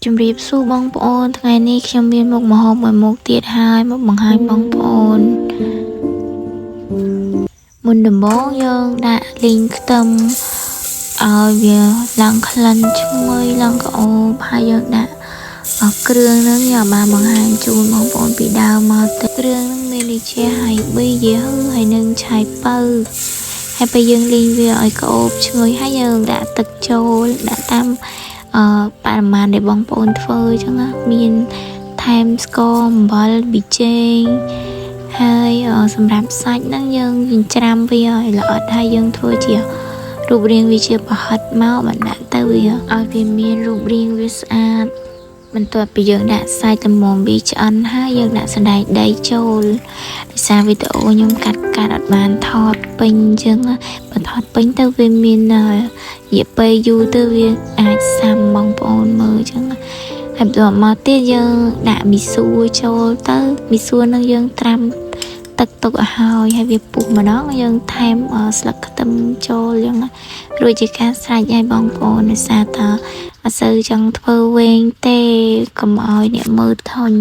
ជំរាបសួរបងប្អូនថ្ងៃនេះខ្ញុំមានមុខម្ហូបមួយមុខទៀតហើយមកបង្ហាញបងប្អូនមុនដំបូងយើងដាក់លីងខ្ទឹមឲ្យវាឡើងក្លិនឈ្ងុយឡើងក្រអូបហើយយើងដាក់គ្រឿងហ្នឹងយកបានបង្ហាញជូនបងប្អូនពីដើមមកទៅគ្រឿងហ្នឹងមានដូចជាហើយប៊ីយឺហើយនឹងឆៃពៅហើយពេលយើងលីងវាឲ្យក្រអូបឈ្ងុយហើយយើងដាក់ទឹកចូលដាក់តាមបរិមាណដែលបងប្អូនធ្វើអញ្ចឹងណាមានថែមស្ករអំបិលប៊ីចេងហើយសម្រាប់សាច់ហ្នឹងយើងចិញ្ច្រាំវាឲ្យល្អិតហើយយើងធ្វើជារូបរាងវាជាប្រហិតមកបណ្ដាក់ទៅវាឲ្យវាមានរូបរាងវាស្អាតបន្ទាប់ពីយើងដាក់សាច់ល្មមវាឆ្អិនហើយយើងដាក់សណ្តែកដីចូលដោយសារវីដេអូខ្ញុំកាត់អត់បានថតពេញអញ្ចឹងបើថតពេញទៅវាមានរយៈពេលយូរទៅវាអាចសាំបងប្អូនមើលអញ្ចឹងហើយបន្ទាប់មកទៀតយើងដាក់មីសួរចូលទៅមីសួរនឹងយើងត្រាំទឹកទុកឲ្យហើយវាពុះម្ដងយើងថែមស្លឹកខ្ទឹមចូលអញ្ចឹងរួចជាការស្រេចឲ្យបងប្អូនដោយសារថាអត់សូវចង់ធ្វើវែងទេកុំឲ្យអ្នកមើលធុញ